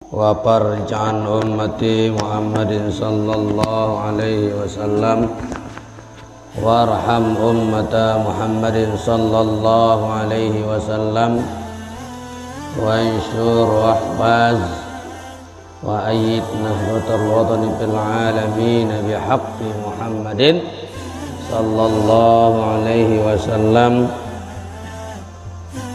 wa farjan ummati Muhammadin sallallahu alaihi wasallam warham ummata Muhammadin sallallahu alaihi wasallam wa anshur wahbaz wa ayyid nahratul wadani fil alamin bihaqqi Muhammadin sallallahu alaihi wasallam.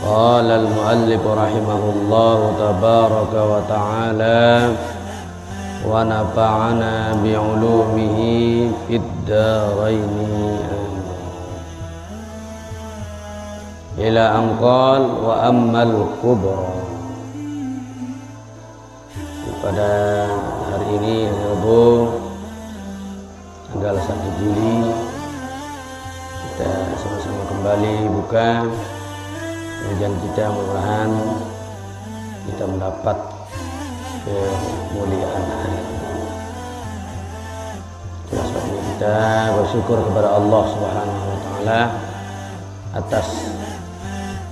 Qala al-muallif rahimahullahu tabaraka wa ta'ala wa nafa'ana bi'ulumihi fid dharaini ila anqal wa ammal kubra. Pada hari ini Rabu tanggal 1 Juli kita sama-sama kembali buka pengajian kita, mudah-mudahan kita mendapat kemuliaan hari ini. Itulah sebabnya kita bersyukur kepada Allah Subhanahu wa taala atas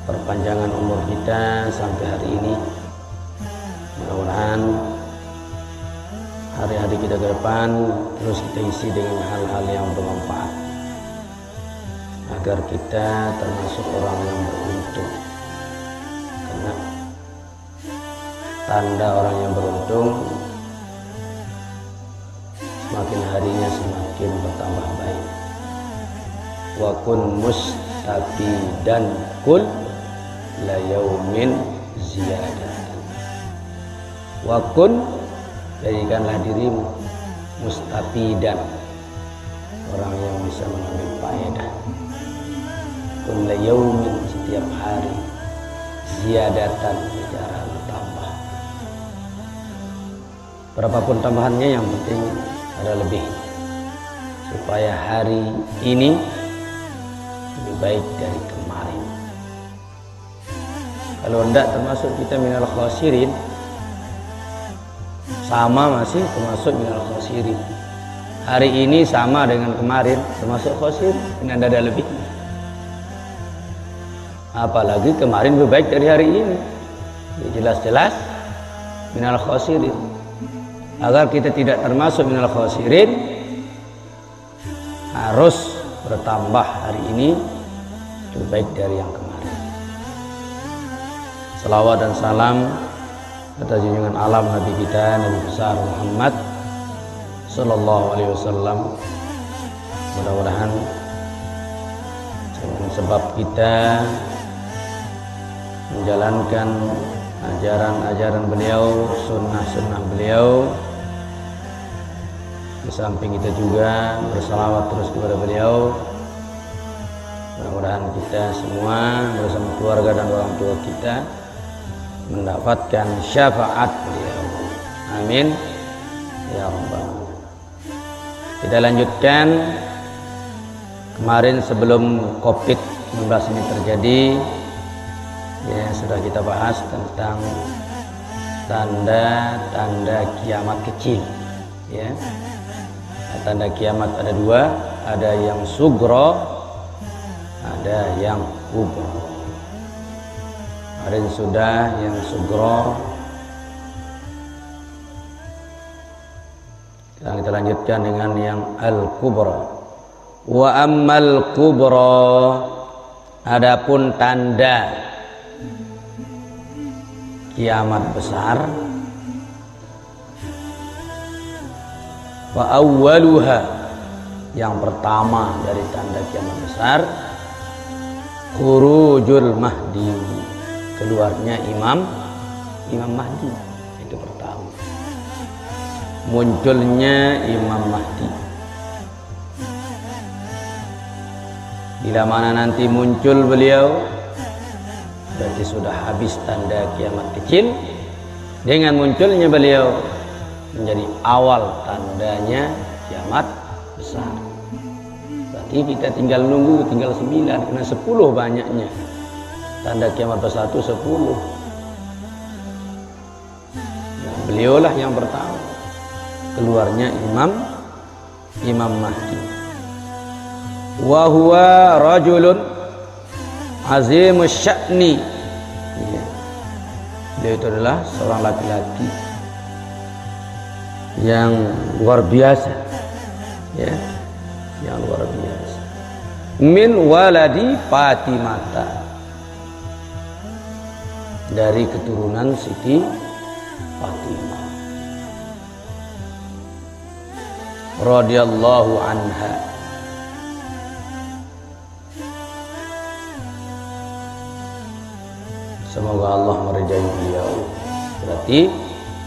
perpanjangan umur kita sampai hari ini. Mudah-mudahan hari-hari kita ke depan terus kita isi dengan hal-hal yang bermanfaat, agar kita termasuk orang yang beruntung. Karena tanda orang yang beruntung, semakin harinya semakin bertambah baik. Wa kun mustafidan kul la yaumin ziyadatan. Wa kun, jadikanlah dirimu mustafidan, orang yang bisa mengambil faedah. Kulla yaumin, setiap hari, ziyadatan, secara bertambah. Berapapun tambahannya, yang penting ada lebih, supaya hari ini lebih baik dari kemarin. Kalau tidak termasuk kita minal khasirin, sama masih termasuk minal khasirin. Hari ini sama dengan kemarin termasuk khasir, dengan ada lebih. Apalagi kemarin lebih baik dari hari ini, jelas-jelas minal khasirin. Agar kita tidak termasuk minal khasirin, harus bertambah hari ini lebih baik dari yang kemarin. Salawat dan salam atas junjungan alam Nabi kita, Nabi besar Muhammad sallallahu alaihi wasallam. Mudah-mudahan dengan sebab kita menjalankan ajaran-ajaran beliau, sunnah-sunnah beliau, di samping kita juga bersalawat terus kepada beliau. Mudah-mudahan kita semua bersama keluarga dan orang tua kita mendapatkan syafaat beliau. Amin ya rabbal alamin. Kita lanjutkan. Kemarin sebelum COVID-19 ini terjadi, ya, sudah kita bahas tentang tanda-tanda kiamat kecil, ya. Tanda kiamat ada dua, ada yang sugro, ada yang kubro. Kemarin sudah yang sugro. Sekarang kita lanjutkan dengan yang al-kubro. Wa ammal kubro, adapun tanda kiamat besar, wa awwaluha, yang pertama dari tanda kiamat besar, khurujul mahdi, keluarnya Imam Mahdi. Itu pertama, munculnya Imam Mahdi. Bila mana nanti muncul beliau, berarti sudah habis tanda kiamat kecil. Dengan munculnya beliau menjadi awal tandanya kiamat besar. Berarti kita tinggal nunggu, tinggal 9, karena 10 banyaknya. Tanda kiamat besar itu 10. Nah, beliaulah yang pertama, keluarnya Imam Mahdi. Wa huwa rajulun azimus sya'ni. Beliau itu adalah seorang laki-laki yang luar biasa, ya, yang luar biasa. Min waladi Fatimata, dari keturunan Siti Fatimah radhiyallahu anha. Semoga Allah meridai beliau. Berarti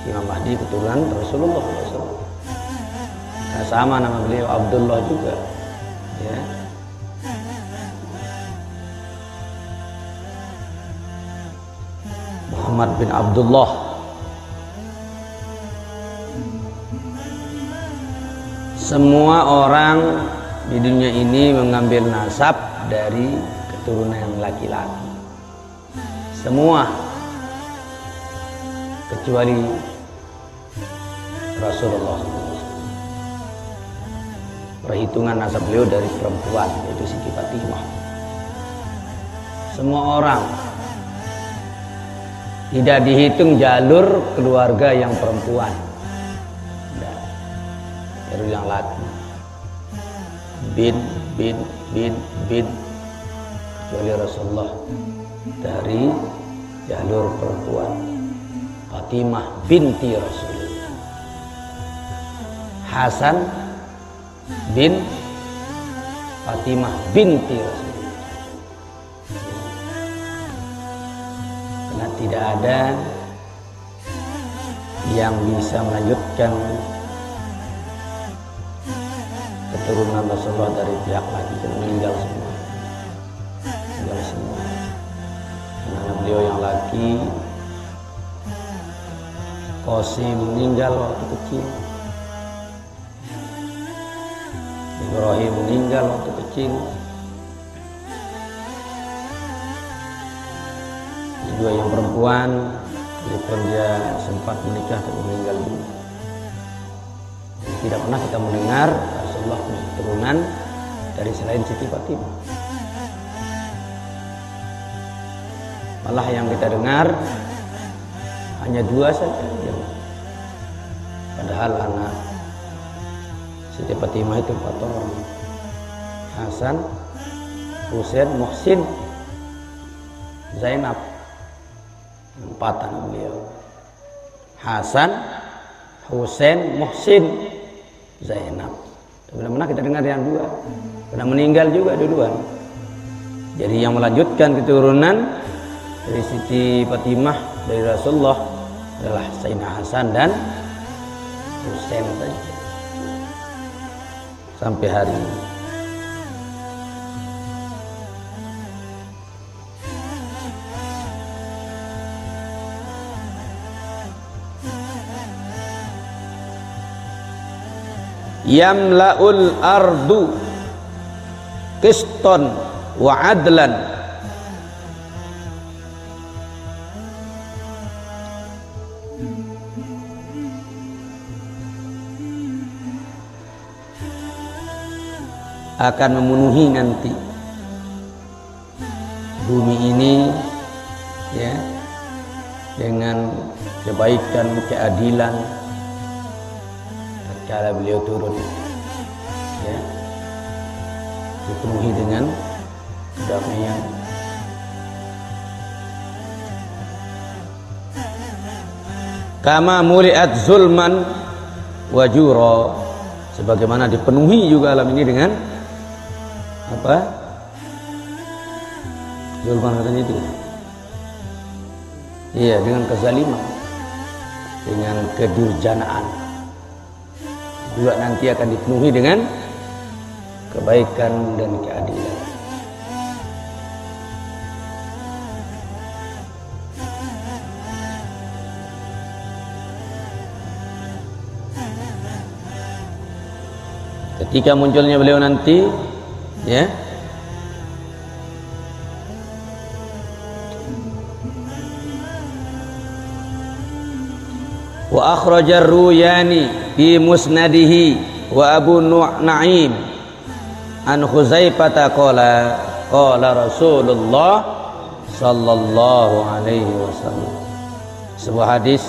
Imam Mahdi keturunan Rasulullah SAW. Nah, sama nama beliau Abdullah juga, ya. Muhammad bin Abdullah. Semua orang di dunia ini mengambil nasab dari keturunan laki-laki. Semua kecuali Rasulullah SAW. Perhitungan nasab beliau dari perempuan, yaitu Siti Fatimah. Semua orang, tidak dihitung jalur keluarga yang perempuan, tidak, jalur yang laki, bin, kecuali Rasulullah dari jalur perempuan, Fatimah binti Rasulullah. Hasan bin Fatimah binti Rasulullah. Karena tidak ada yang bisa melanjutkan keturunan Rasulullah dari pihak laki, meninggal semua. Meninggal semua. Karena beliau yang laki, Qasim meninggal waktu kecil, Ibrahim meninggal waktu kecil. Dua yang perempuan, walaupun dia sempat menikah tapi meninggal dulu. Tidak pernah kita mendengar Rasulullah punya keturunan dari selain Siti Fatimah. Malah yang kita dengar hanya dua saja. Padahal anak Siti Fatimah itu 4 orang. Hasan, Husain, Muhsin, Zainab. 4 anak beliau. Hasan, Husain, Muhsin, Zainab. Benar-benar kita dengar yang 2. Pernah meninggal juga duluan. Jadi yang melanjutkan keturunan dari Siti Fatimah dari Rasulullah adalah Sayyidina Hasan dan Husain saja sampai hari ini. Yamla'ul ardu qiston wa adlan, akan memenuhi nanti bumi ini, ya, dengan kebaikan, keadilan tatkala beliau turun, ya, dipenuhi dengan kedamaian. Kama muliat zulman wa jura, sebagaimana dipenuhi juga alam ini dengan apa? Zulman katanya itu. Iya, dengan kezaliman, dengan kedurjanaan. Juga nanti akan dipenuhi dengan kebaikan dan keadilan. Ketika munculnya beliau nanti, ya, wa akhrajar Ruyani fi musnadihi wa Abu Nu'aim an Khuzaifah qala Rasulullah sallallahu alaihi wasallam. Sebuah hadis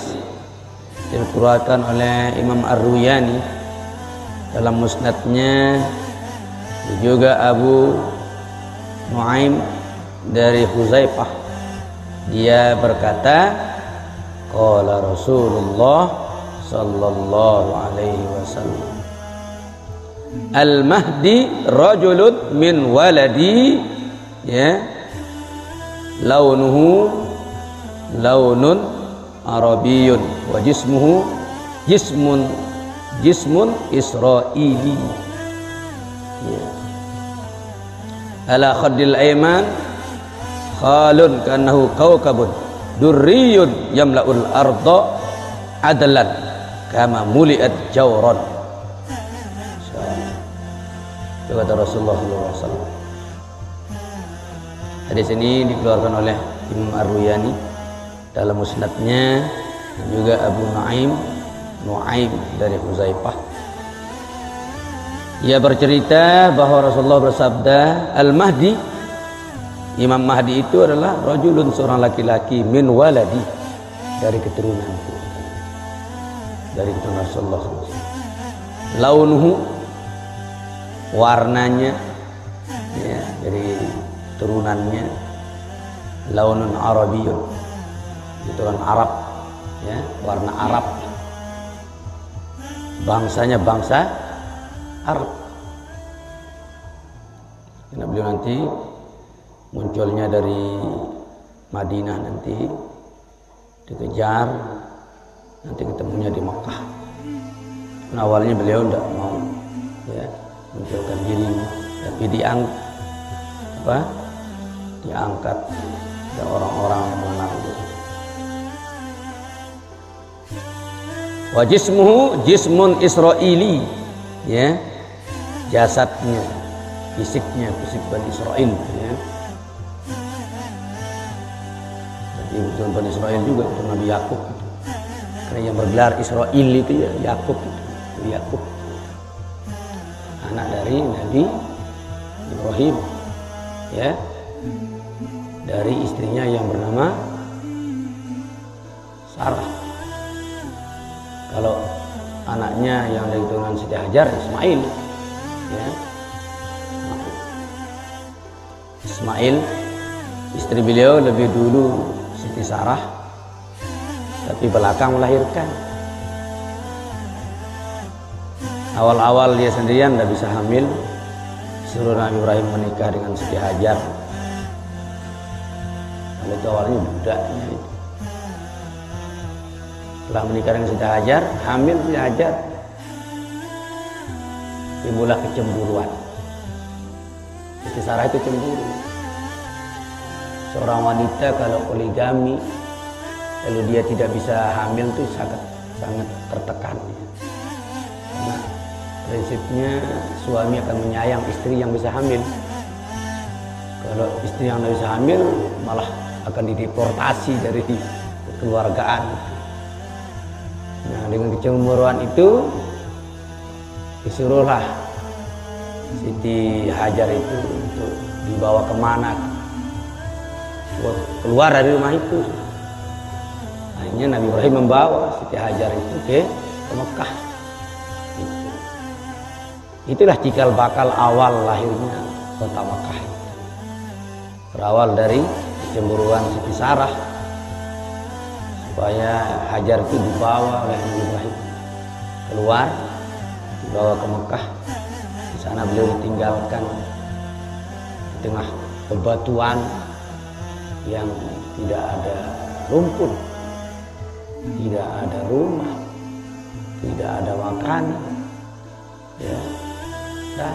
dikeluarkan oleh Imam Ar-Ruyani dalam musnadnya, juga Abu Nuaim dari Huzaifah, dia berkata, qala Rasulullah sallallahu alaihi wasallam, al-mahdi rajulun min waladi, ya, launuhu launun arabiyyun wa jismuhu jismun israili, ya. Ala khaddil ayman khalun kanahu kawkabun durriyun yamla'ul arda adlan kama muli'at jawran. Itu kata Rasulullah SAW. Hadis ini dikeluarkan oleh Imam Ar-Ruyani dalam musnadnya, dan juga Abu Nuaim dari Huzaifah. Ia bercerita bahwa Rasulullah bersabda, Al-Mahdi, Imam Mahdi itu adalah rajulun, seorang laki-laki, min waladi, dari keturunanku, dari keturunan Rasulullah SAW. Launuhu, warnanya, ya, dari turunannya, launun arabiyyun, itu kan Arab, ya, warna Arab, bangsanya bangsa Arab. Karena beliau nanti munculnya dari Madinah, nanti dikejar, nanti ketemunya di Mekah. Nah, awalnya beliau tidak mau, ya, munculkan diri, tapi diangkat oleh orang-orang yang mengenal dia. Wa jismuhu jismun israili, ya, jasadnya, fisik Bani Israel, ya. Jadi bukan Bani Israel juga, itu Nabi Yakub. Karena yang bergelar Israel itu ya Yakub, Yakub, anak dari Nabi Ibrahim, ya, dari istrinya yang bernama Sarah. Kalau anaknya yang dari keturunan Siti Hajar, Ismail, ya, Ismail, istri beliau lebih dulu Siti Sarah, tapi belakang melahirkan. Awal-awal dia sendirian tidak bisa hamil, suruh Nabi Ibrahim menikah dengan Siti Hajar. Lalu itu awalnya budaknya itu. Setelah menikah dengan Siti Hajar, hamil Siti Hajar, timbullah kecemburuan. Siti Sarah itu cemburu. Seorang wanita kalau poligami, lalu dia tidak bisa hamil itu sangat tertekan. Karena prinsipnya suami akan menyayang istri yang bisa hamil. Kalau istri yang tidak bisa hamil, malah akan dideportasi dari kekeluargaan. Nah, dengan kecemburuan itu disuruhlah Siti Hajar itu untuk dibawa kemana, keluar dari rumah itu. Akhirnya Nabi Ibrahim membawa Siti Hajar itu ke Mekah. Itulah cikal bakal awal lahirnya kota Mekah. Berawal dari kecemburuan Siti Sarah, supaya Hajar itu dibawa oleh Nabi Ibrahim keluar, dibawa ke Mekah. Di sana beliau ditinggalkan di tengah bebatuan yang tidak ada rumput, tidak ada rumah, tidak ada makanan, ya. Nah,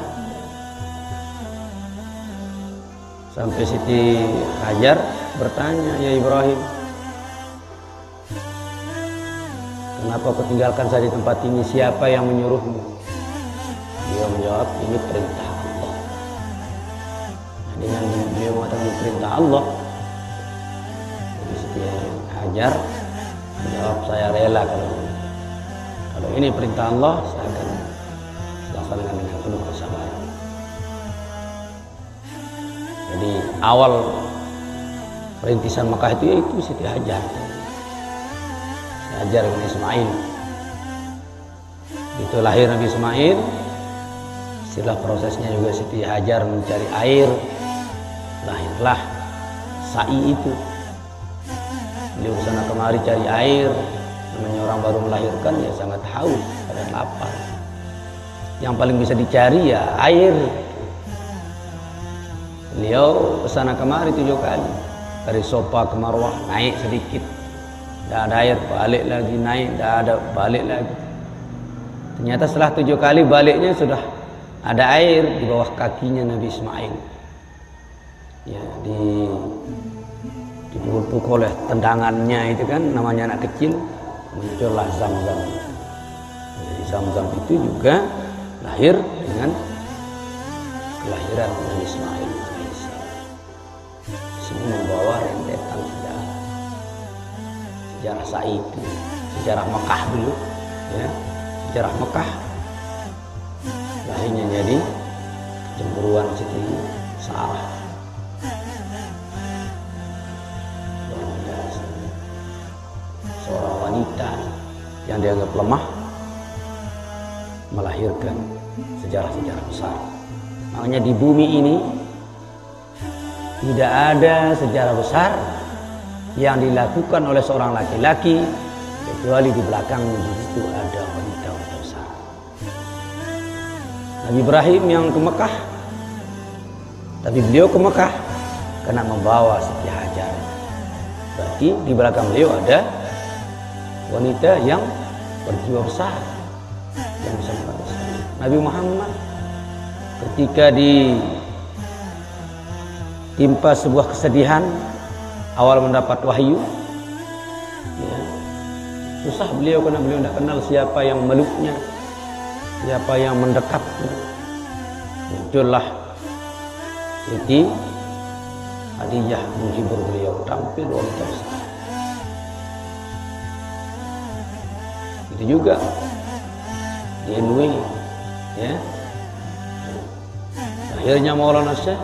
sampai Siti Hajar bertanya, ya Ibrahim, kenapa kau tinggalkan saya di tempat ini? Siapa yang menyuruhmu? Dia menjawab, ini perintah Allah. Nah, dengan beliau mengatakan perintah Allah, Siti Hajar menjawab, saya rela kalau ini perintah Allah, saya akan laksanakan dengan penuh kesabaran. Jadi awal perintisan Mekah itu yaitu Siti Hajar. Hajar bin Ismail. Itu lahir Nabi Ismail. Istilah prosesnya juga Siti Hajar mencari air. Lahirlah Sa'i itu. Beliau kesana kemari cari air. Namanya orang baru melahirkan ya sangat haus dan lapar. Yang paling bisa dicari ya air. Beliau kesana kemari 7 kali. Dari Sofa ke Marwah naik sedikit, tidak ada air, balik lagi naik, tidak ada, balik lagi. Ternyata setelah 7 kali baliknya sudah ada air di bawah kakinya Nabi Ismail. Ya, dipukul oleh tendangannya itu kan, namanya anak kecil, muncullah Zam-Zam. Jadi Zam-Zam itu juga lahir dengan kelahiran Nabi Ismail. Sini membawa rentetan sejarah Sa'i itu, sejarah Mekah dulu, ya, sejarah Mekah. Lahirnya jadi kecemburuan Siti Sarah. Seorang wanita yang dianggap lemah melahirkan sejarah-sejarah besar. Makanya di bumi ini tidak ada sejarah besar yang dilakukan oleh seorang laki-laki kecuali di belakangnya itu ada wanita-wanita besar. Nabi Ibrahim yang ke Mekah, tapi beliau ke Mekah karena membawa Siti Hajar. Berarti di belakang beliau ada wanita yang berjiwa besar yang bisa membawa. Nabi Muhammad ketika ditimpa sebuah kesedihan awal mendapat wahyu, ya, susah beliau karena beliau tidak kenal siapa yang memeluknya, siapa yang mendekatnya. Muncullah Siti Khadijah menghibur beliau, tampil wanita besar. Itu juga di NW, ya. Akhirnya Maulana Syekh,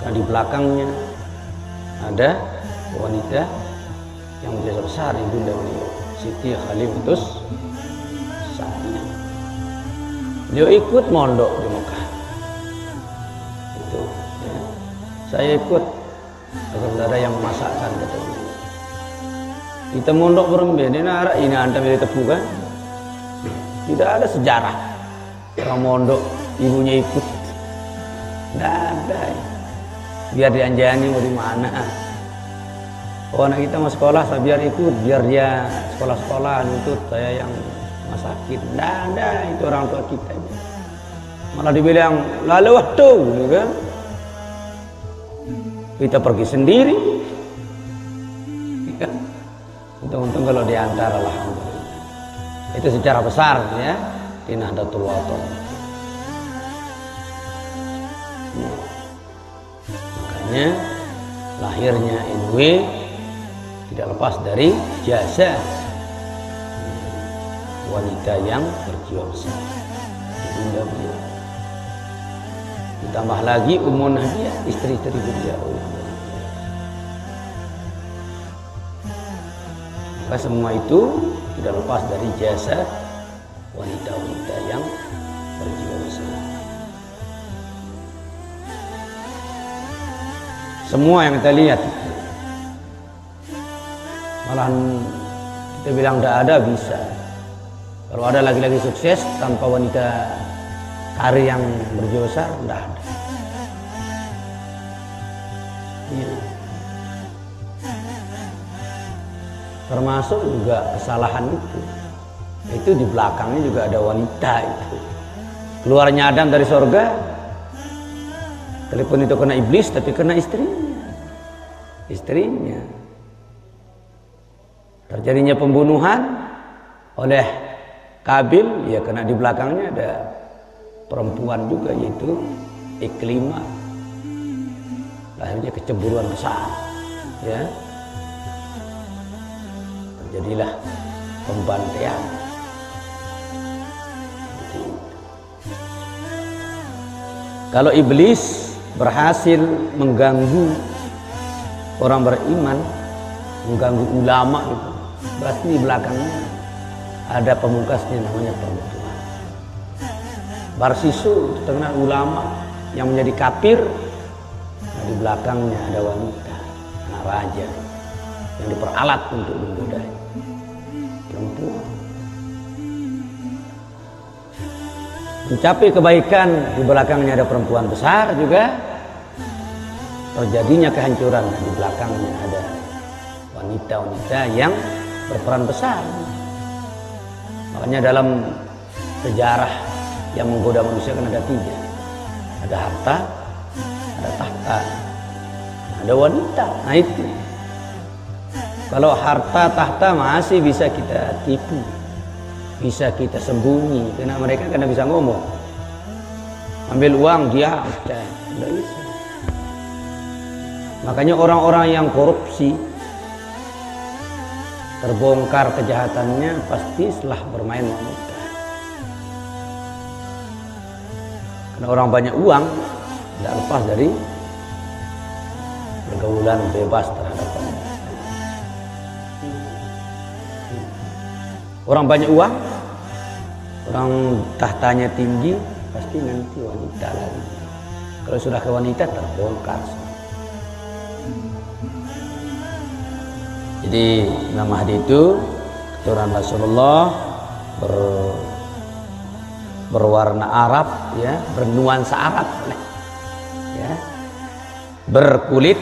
karena di belakangnya ada wanita yang menjadi besar, ibunda beliau, Siti Khalifatus Sa'diyah. Beliau ikut mondok di Mekah. Itu, ya. Saya ikut, agar ada yang memasakkan kata beliau. Kita mondok berembes, ini anda milih tepu kan? Tidak ada sejarah orang mondok ibunya ikut, tidak ada. Biar dianjani mau di mana. Oh, anak kita mau sekolah, saya biar ikut, biar dia sekolah-sekolah nuntut saya yang masakin. Tidak ada, itu orang tua kita. Malah dibilang lalu waktu, kan? Kita pergi sendiri. Untung-untung kalau diantar lah. Itu secara besar, ya, di Nahdlatul Wathon. Makanya lahirnya NW tidak lepas dari jasa wanita yang berjiwa besar, ibunda beliau. Ditambah lagi Ummun Hadiah, istri-istri beliau. Maka semua itu tidak lepas dari jasa wanita-wanita yang berjiwa besar. Semua yang kita lihat, malahan kita bilang tidak ada, bisa. Kalau ada laki-laki sukses tanpa wanita karir yang berjiwa besar, tidak ada. Ya. Termasuk juga kesalahan itu di belakangnya juga ada wanita itu. Keluarnya Adam dari sorga, telepon itu kena iblis, tapi kena istrinya. Terjadinya pembunuhan oleh Kabil, ya kena di belakangnya ada perempuan juga, yaitu Iklimah. Lahirnya kecemburuan besar, ya. Terjadilah pembantaian. Kalau iblis berhasil mengganggu orang beriman, mengganggu ulama itu, Berarti di belakangnya ada pemungkasnya namanya perempuan. Barsisu, terkenal ulama yang menjadi kafir. Nah, di belakangnya ada wanita, anak raja yang diperalat untuk menggodai. Perempuan. Mencapai kebaikan, di belakangnya ada perempuan besar juga. Terjadinya kehancuran, di belakangnya ada wanita-wanita yang berperan besar. Makanya dalam sejarah yang menggoda manusia kan ada 3. Ada harta, ada tahta, ada wanita. Nah itu. Kalau harta tahta masih bisa kita tipu, bisa kita sembunyi, karena mereka karena bisa ngomong. Ambil uang dia, tidak bisa. Makanya orang-orang yang korupsi terbongkar kejahatannya pasti setelah bermain wanita. Karena orang banyak uang tidak lepas dari pergaulan bebas terhadap wanita. Orang banyak uang, orang tahtanya tinggi, pasti nanti wanita lagi. Kalau sudah ke wanita terbongkar. Jadi Imam Mahdi itu keturunan Rasulullah, berwarna Arab, ya, bernuansa Arab, ya, berkulit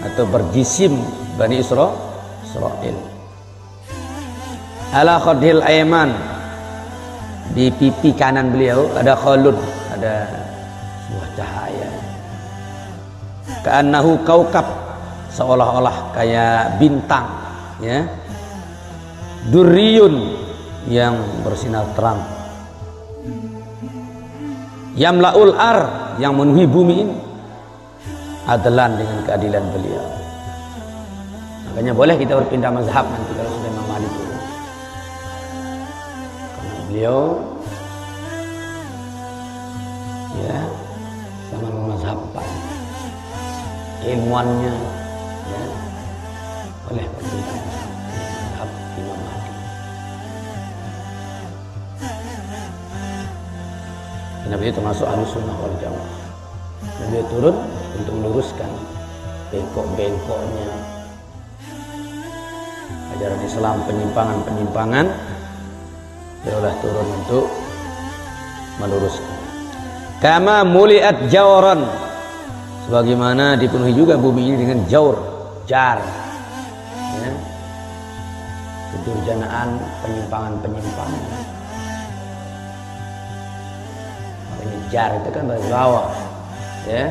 atau berjisim Bani Israel. Ala khadhil ayman, di pipi kanan beliau ada khalud, ada sebuah cahaya. Ka'annahu kaukab, seolah-olah kayak bintang, ya. Durriyun, yang bersinar terang. Yamlaul ar, yang memenuhi bumi ini. Adlan, dengan keadilan beliau. Makanya boleh kita berpindah mazhab nanti kalau sudah Imam Mahdi turun. Karena beliau, ya, sama mazhab Pak, ilmuannya, ya, boleh berpindah mazhab Imam Mahdi. Karena beliau termasuk Ahlussunnah wal Jamaah. Dan beliau turun untuk meluruskan bengkok-bengkoknya ajaran Islam, penyimpangan-penyimpangan. Beliaulah turun untuk meluruskan. Kama muliat jawran, sebagaimana dipenuhi juga bumi ini dengan jaur, jar, ya, kedurjanaan, penyimpangan-penyimpangan. Makanya jar itu kan baris bawah, ya,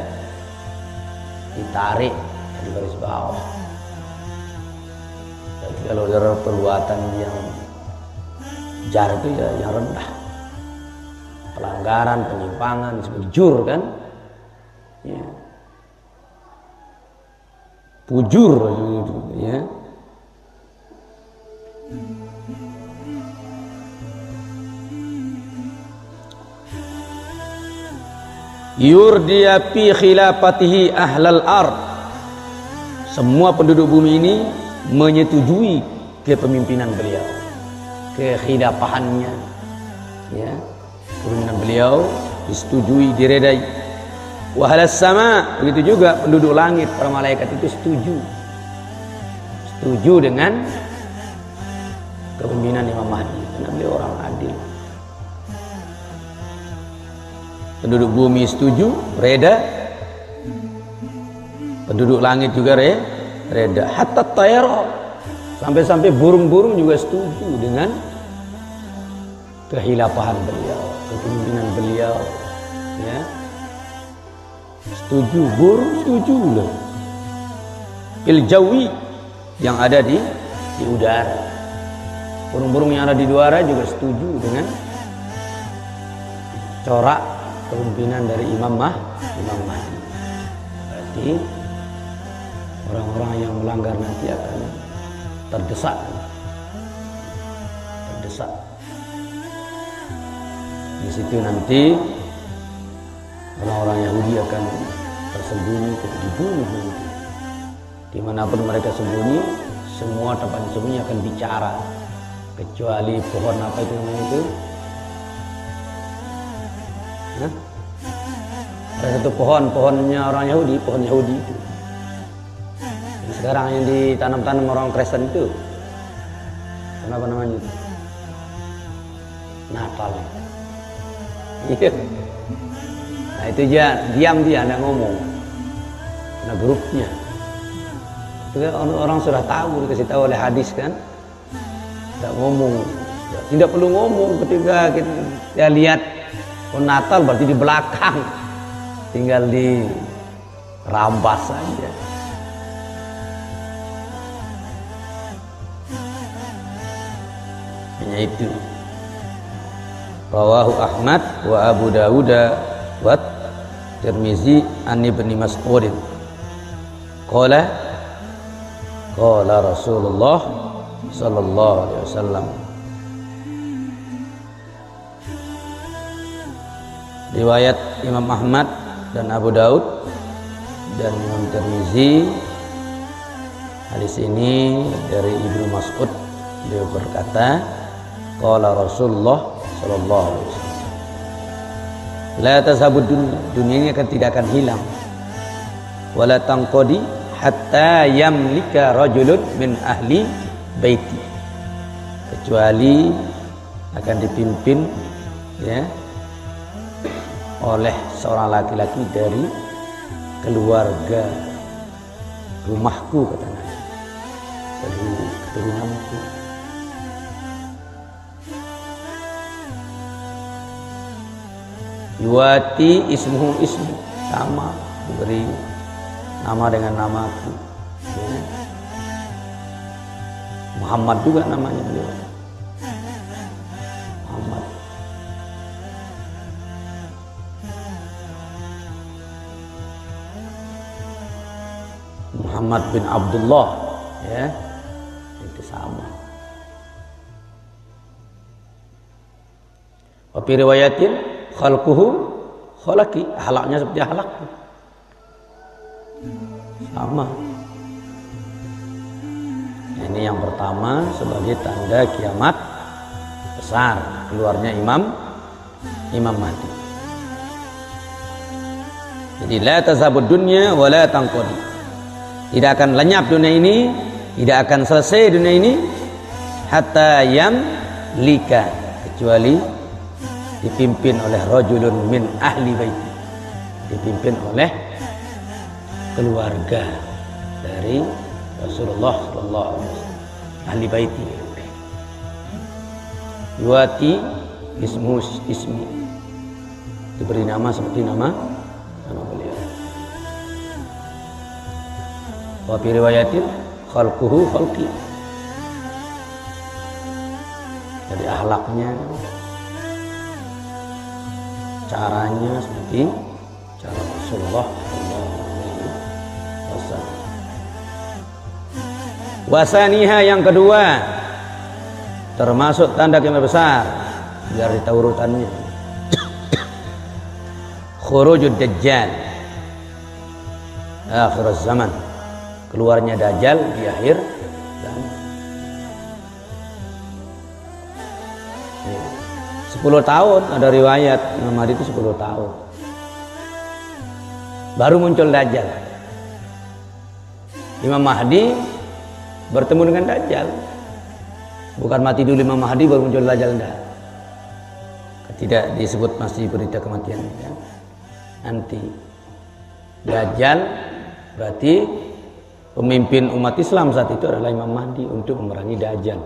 ditarik di baris bawah. Jadi kalau ada perbuatan yang jar itu ya yang rendah, pelanggaran, penyimpangan, disebut jur kan, ya. Pujur, ya. Yurdiya fi khilafatihi ahlal ard, semua penduduk bumi ini menyetujui kepemimpinan beliau, kekhilafahannya, ya, kepemimpinan beliau disetujui, diredai. Wahalas sama, begitu juga penduduk langit, para malaikat itu setuju dengan kepemimpinan Imam Mahdi, karena beliau orang adil. Penduduk bumi setuju, reda. Penduduk langit juga reda. Hatta tayara, sampai-sampai burung-burung juga setuju dengan kehilafahan beliau, kepemimpinan beliau, ya. Setuju, burung setuju loh. Fil jawi, yang ada di udara. Burung-burung yang ada di udara juga setuju dengan corak kepemimpinan dari Imam Mahdi. Berarti orang-orang yang melanggar nanti akan terdesak. Di situ nanti orang-orang Yahudi akan tersembunyi, dibunuh nanti. Dimanapun mereka sembunyi, semua tempat sembunyi akan bicara, kecuali pohon apa itu namanya itu? Hah? Ada satu pohonnya orang Yahudi, pohon Yahudi itu. Sekarang yang ditanam-tanam orang Kristen itu, kenapa namanya itu? Natal. Iya. Nah itu dia diam, dia tidak ngomong. Nah grupnya. Itu kan orang sudah tahu, dikasih tahu oleh hadis kan. Tidak ngomong. Tidak perlu ngomong ketika kita lihat pohon Natal berarti di belakang. Tinggal dirambas saja. Hanya itu. Rawahu Ahmad wa Abu Dawud wa Tirmizi an Ibnu Mas'ud. Qala Rasulullah sallallahu alaihi wasallam. Riwayat Imam Ahmad dan Abu Daud dan Imam Tirmizi. Hadis ini dari Ibnu Mas'ud, beliau berkata, qala Rasulullah sallallahu alaihi wasallam, la tazhabud dunia ini tidak akan hilang, wala tanqadi hatta yamlika rajulun min ahli baiti, kecuali akan dipimpin ya oleh seorang laki-laki dari keluarga rumahku, kata Nabi, dari keturunanku. Yuwati ismuhu ismu, sama diberi nama dengan namaku ya. Muhammad juga namanya beliau, Muhammad. Muhammad bin Abdullah ya, itu sama. Wa fi riwayatin khalquhu khalaqi, halaknya seperti halakku, sama. Ini yang pertama sebagai tanda kiamat besar, keluarnya Imam Mahdi. Jadi la tazhabud dunya wa la tanqadi, tidak akan lenyap dunia ini, tidak akan selesai dunia ini, hatta yamlika, kecuali dipimpin oleh rajulun min ahli baiti, dipimpin oleh keluarga dari Rasulullah sallallahu alaihi wasallam, ahli baiti. Yuwati ismi, diberi nama seperti nama beliau. Wa fi riwayatin khalquhu khalqi, jadi akhlaknya, caranya seperti cara Rasulullah sallallahu alaihi wasallam. Wasaniha, yang kedua, termasuk tanda kiamat besar, biar ditahu urutannya. Khurujud Dajjal akhir zaman, keluarnya Dajjal di akhir zaman. 10 tahun ada riwayat Imam Mahdi itu 10 tahun baru muncul Dajjal. Imam Mahdi bertemu dengan Dajjal, bukan mati dulu Imam Mahdi baru muncul Dajjal, tidak disebut masih berita kematian ya. Nanti Dajjal berarti pemimpin umat Islam saat itu adalah Imam Mahdi untuk memerangi Dajjal.